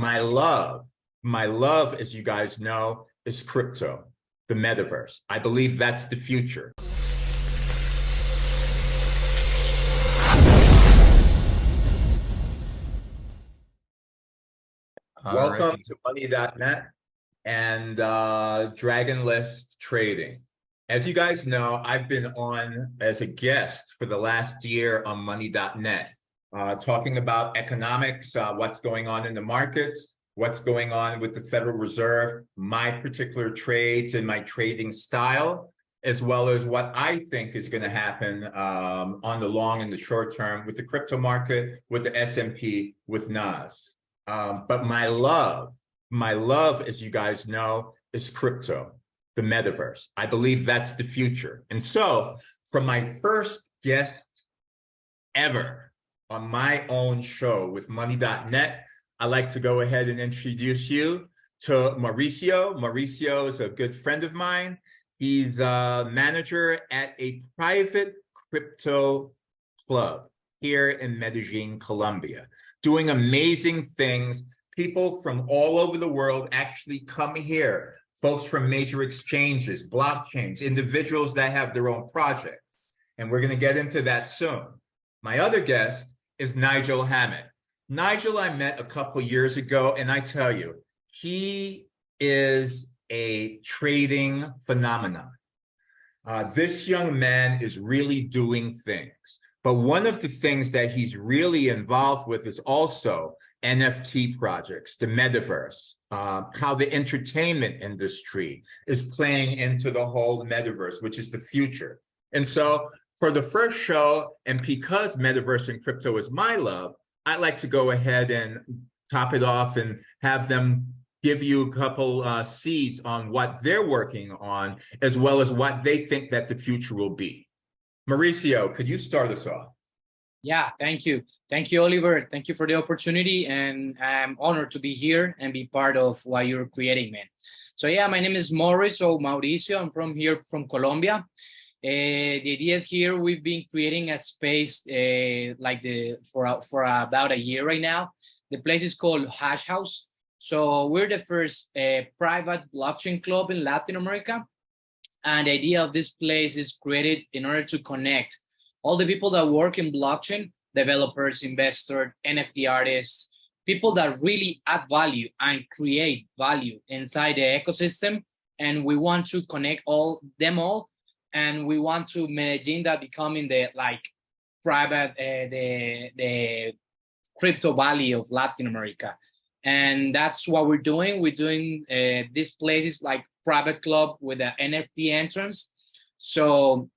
My love, as you guys know, is crypto, the metaverse. I believe that's the future. Welcome to Money.net and Dragon List Trading. As you guys know, I've been on as a guest for the last year on Money.net, talking about economics, what's going on in the markets, what's going on with the Federal Reserve, my particular trades and my trading style, as well as what I think is going to happen on the long and the short term with the crypto market, with the S&P, with Nas. But my love, as you guys know, is crypto, the metaverse. I believe that's the future. And so from my first guest ever on my own show with Money.net, I'd like to go ahead and introduce you to Mauricio. Mauricio is a good friend of mine. He's a manager at a private crypto club here in Medellin, Colombia, doing amazing things. People from all over the world actually come here, folks from major exchanges, blockchains, individuals that have their own projects. And we're going to get into that soon. My other guest is Nigel Hammett. Nigel I met a couple years ago, and I tell you, he is a trading phenomenon. This young man is really doing things. But one of the things that he's really involved with is also NFT projects, the metaverse, how the entertainment industry is playing into the whole metaverse, which is the future. And so for the first show, and because metaverse and crypto is my love, I'd like to go ahead and top it off and have them give you a couple seeds on what they're working on, as well as what they think that the future will be. Mauricio, could you start us off? Yeah, thank you. Thank you, Oliver. Thank you for the opportunity. And I'm honored to be here and be part of what you're creating, man. So yeah, my name is Mauricio. I'm from here, from Colombia. The idea is here, we've been creating a space for about a year right now. The place is called Hash House. So we're the first private blockchain club in Latin America. And the idea of this place is created in order to connect all the people that work in blockchain, developers, investors, NFT artists, people that really add value and create value inside the ecosystem. And we want to connect them all. And we want to Medellin that becoming the private, the crypto valley of Latin America. And that's what we're doing. We're doing these places like private club with an NFT entrance. So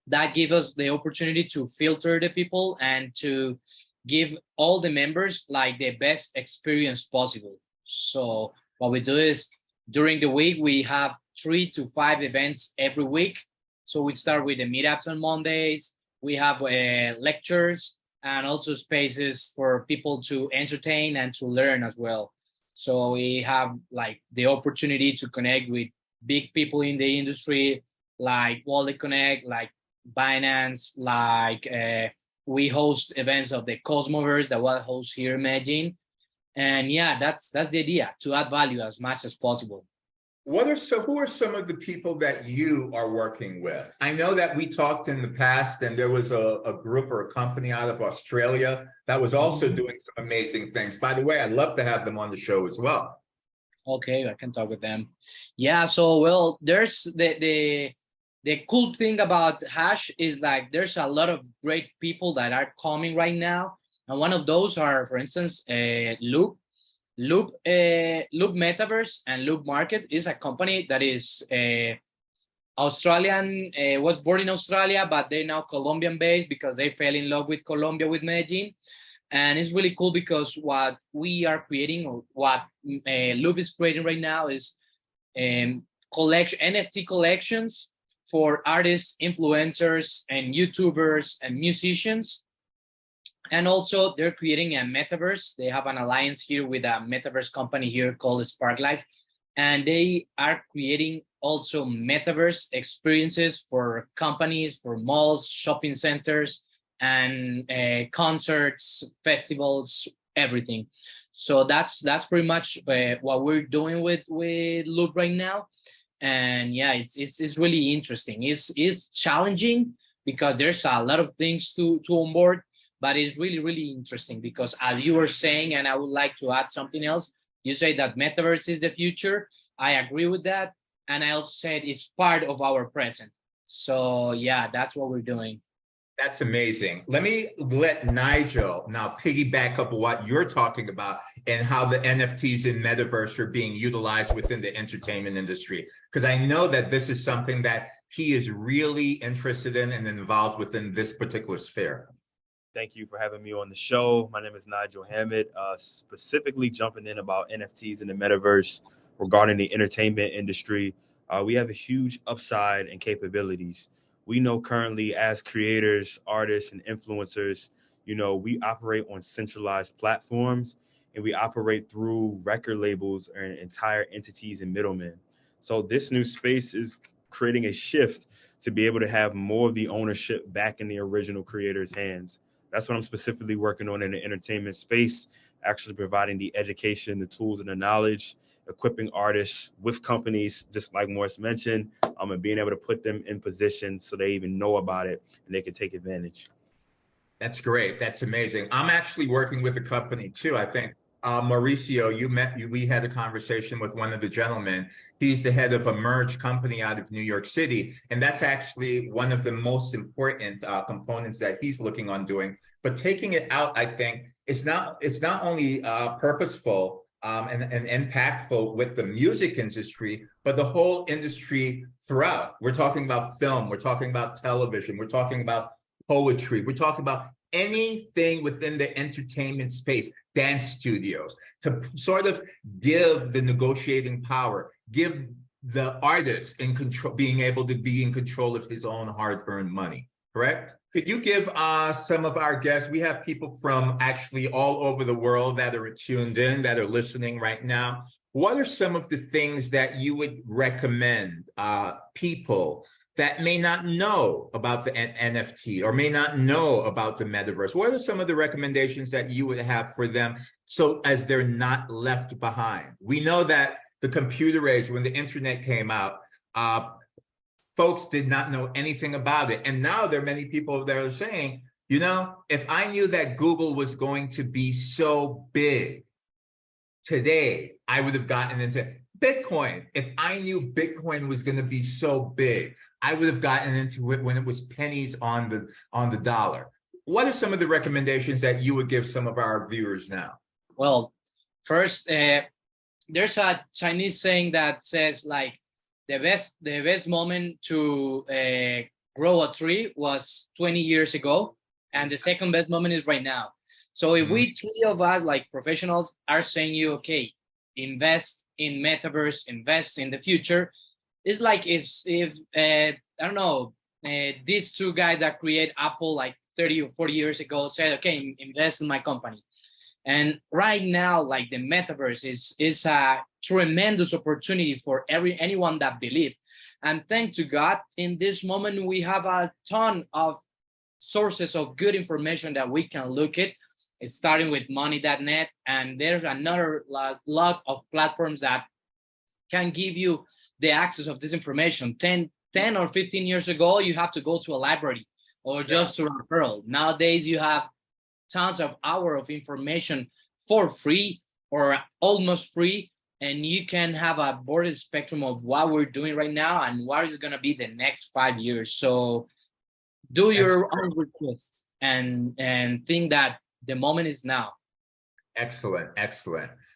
that gives us the opportunity to filter the people and to give all the members the best experience possible. So what we do is during the week, we have 3 to 5 events every week. So we start with the meetups on Mondays. We have lectures and also spaces for people to entertain and to learn as well. So we have the opportunity to connect with big people in the industry, like Wallet Connect, like Binance, we host events of the Cosmoverse that we'll host here in Medellin. And yeah, that's the idea, to add value as much as possible. Who are some of the people that you are working with? I know that we talked in the past and there was a group or a company out of Australia that was also doing some amazing things. By the way, I'd love to have them on the show as well. Okay, I can talk with them. Yeah, so well, there's the cool thing about Hash is there's a lot of great people that are coming right now. And one of those are, for instance, Loop Metaverse and Loop Market is a company that is Australian, was born in Australia, but they're now Colombian based because they fell in love with Colombia, with Medellin. And it's really cool because what we are creating, or what Loop is creating right now, is NFT collections for artists, influencers, and YouTubers and musicians. And also they're creating a metaverse. They have an alliance here with a metaverse company here called Sparklife. And they are creating also metaverse experiences for companies, for malls, shopping centers, and concerts, festivals, everything. So that's pretty much what we're doing with Loop right now. And yeah, it's really interesting. It's challenging because there's a lot of things to onboard, but it's really interesting because as you were saying, and I would like to add something else, you say that metaverse is the future. I agree with that, and I also said it's part of our present. So yeah, that's what we're doing. That's amazing. Let me let Nigel now piggyback up what you're talking about and how the NFTs and metaverse are being utilized within the entertainment industry. Because I know that this is something that he is really interested in and involved within this particular sphere. Thank you for having me on the show. My name is Nigel Hammett, specifically jumping in about NFTs and the metaverse regarding the entertainment industry. We have a huge upside and capabilities. We know currently as creators, artists, and influencers, we operate on centralized platforms and we operate through record labels and entire entities and middlemen. So this new space is creating a shift to be able to have more of the ownership back in the original creator's hands. That's what I'm specifically working on in the entertainment space, actually providing the education, the tools, and the knowledge, equipping artists with companies, just like Morris mentioned, and being able to put them in position so they even know about it and they can take advantage. That's great. That's amazing. I'm actually working with a company too. I think Mauricio, we had a conversation with one of the gentlemen. He's the head of a merged company out of New York City. And that's actually one of the most important components that he's looking on doing. But taking it out, I think, it's not only purposeful and impactful with the music industry, but the whole industry throughout. We're talking about film, we're talking about television, we're talking about poetry, we're talking about anything within the entertainment space, dance studios, to sort of give the negotiating power, give the artist in control, being able to be in control of his own hard-earned money, correct? Could you give some of our guests, we have people from actually all over the world that are tuned in, that are listening right now. What are some of the things that you would recommend people that may not know about the NFT or may not know about the metaverse? What are some of the recommendations that you would have for them so as they're not left behind? We know that the computer age, when the internet came out, folks did not know anything about it. And now there are many people that are saying, if I knew that Google was going to be so big today, I would have gotten into Bitcoin. If I knew Bitcoin was going to be so big, I would have gotten into it when it was pennies on the dollar. What are some of the recommendations that you would give some of our viewers now? Well, first, there's a Chinese saying that says like the best moment to grow a tree was 20 years ago, and the second best moment is right now. So if we three of us like professionals are saying you, okay, invest in metaverse, invest in the future, it's like if I don't know, these two guys that create Apple like 30 or 40 years ago said, okay, invest in my company. And right now, like the metaverse is a tremendous opportunity for anyone that believes. And thank to God, in this moment, we have a ton of sources of good information that we can look at. It's starting with money.net, and there's another lot of platforms that can give you the access of this information. 10 or 15 years ago, you have to go to a library or just to a referral. Nowadays, you have tons of hours of information for free or almost free, and you can have a broad spectrum of what we're doing right now and what is going to be the next 5 years. So do your own requests and think that the moment is now. Excellent.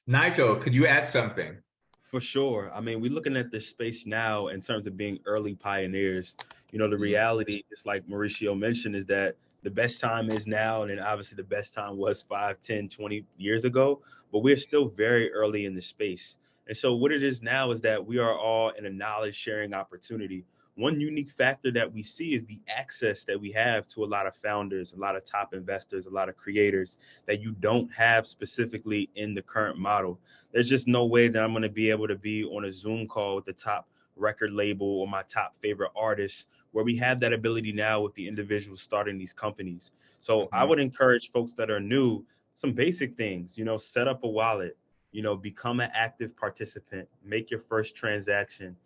Nigel, could you add something? For sure. I mean, we're looking at this space now in terms of being early pioneers. The reality, just like Mauricio mentioned, is that the best time is now, and then obviously the best time was 5, 10, 20 years ago, but we're still very early in the space. And so what it is now is that we are all in a knowledge sharing opportunity. One unique factor that we see is the access that we have to a lot of founders, a lot of top investors, a lot of creators that you don't have specifically in the current model. There's just no way that I'm going to be able to be on a Zoom call with the top record label or my top favorite artists, where we have that ability now with the individuals starting these companies. So I would encourage folks that are new some basic things, you know, set up a wallet, you know, become an active participant, make your first transaction,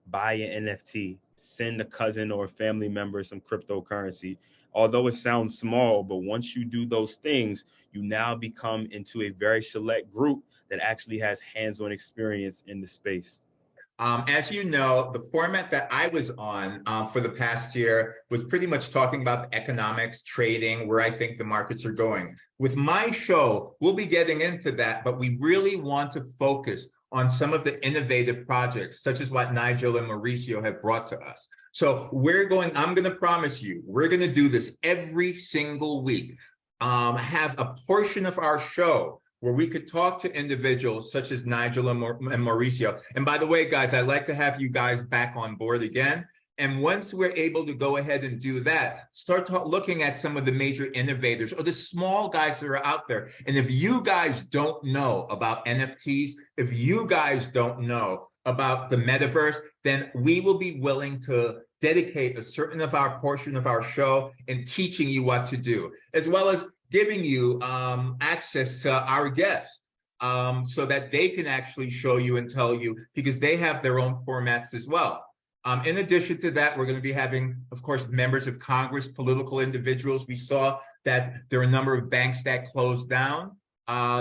buy an NFT, send a cousin or a family member some cryptocurrency. Although it sounds small, but once you do those things, you now become into a very select group that actually has hands-on experience in the space. As you know, the format that I was on for the past year was pretty much talking about the economics, trading, where I think the markets are going. With my show, we'll be getting into that, but we really want to focus on some of the innovative projects, such as what Nigel and Mauricio have brought to us. So I'm going to promise you, we're going to do this every single week. Have a portion of our show where we could talk to individuals such as Nigel and Mauricio. And by the way, guys, I'd like to have you guys back on board again. And once we're able to go ahead and do that, start looking at some of the major innovators or the small guys that are out there. And if you guys don't know about NFTs, if you guys don't know about the metaverse, then we will be willing to dedicate a certain of our portion of our show in teaching you what to do, as well as giving you access to our guests so that they can actually show you and tell you, because they have their own formats as well. In addition to that, we're going to be having, of course, members of Congress, political individuals. We saw that there are a number of banks that closed down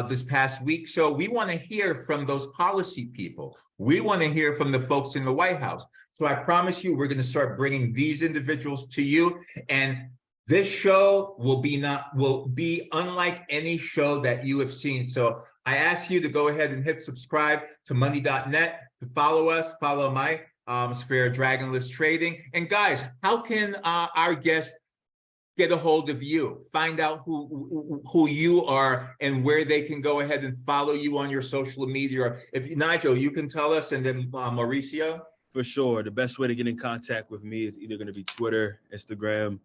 this past week. So we want to hear from those policy people. We want to hear from the folks in the White House. So I promise you, we're going to start bringing these individuals to you. And this show will be unlike any show that you have seen. So I ask you to go ahead and hit subscribe to money.net, to follow us, follow my Sphere Dragonless Trading. And guys, how can our guests get a hold of you, find out who you are and where they can go ahead and follow you on your social media? Or if Nigel, you can tell us, and then Mauricio. For sure. The best way to get in contact with me is either going to be Twitter, Instagram.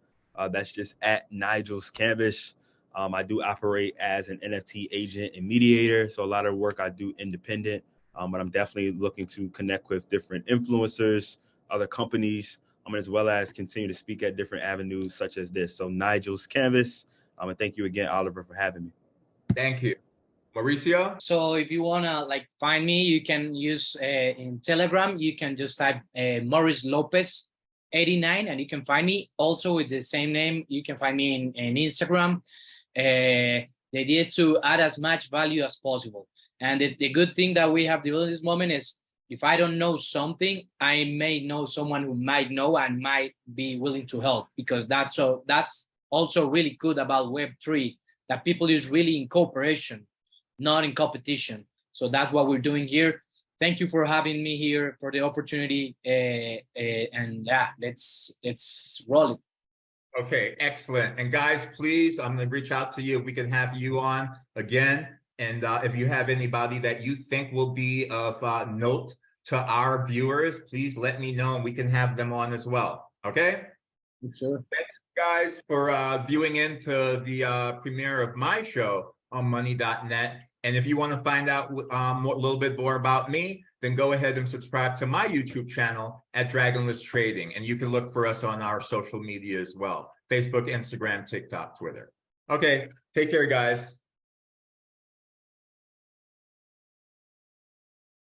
That's just at Nigel's Canvas. I do operate as an NFT agent and mediator, so a lot of work I do independent, but I'm definitely looking to connect with different influencers, other companies, as well as continue to speak at different avenues such as this. So Nigel's Canvas, and thank you again, Oliver, for having me. Thank you. Mauricio? So if you want to find me, you can use in Telegram, you can just type Maurice Lopez 89 and you can find me. Also with the same name, you can find me in Instagram. The idea is to add as much value as possible. And the good thing that we have developed this moment is, if I don't know something, I may know someone who might know and might be willing to help, because that's also really good about Web3, that people is really in cooperation, not in competition. So that's what we're doing here. Thank you for having me here, for the opportunity, and yeah, let's roll it. Okay, excellent. And guys, please, I'm going to reach out to you if we can have you on again. And if you have anybody that you think will be of note to our viewers, please let me know and we can have them on as well. Okay? Sure. Thanks, guys, for viewing into the premiere of my show on money.net. And if you want to find out a little bit more about me, then go ahead and subscribe to my YouTube channel at Dragonless Trading. And you can look for us on our social media as well: Facebook, Instagram, TikTok, Twitter. Okay, take care, guys.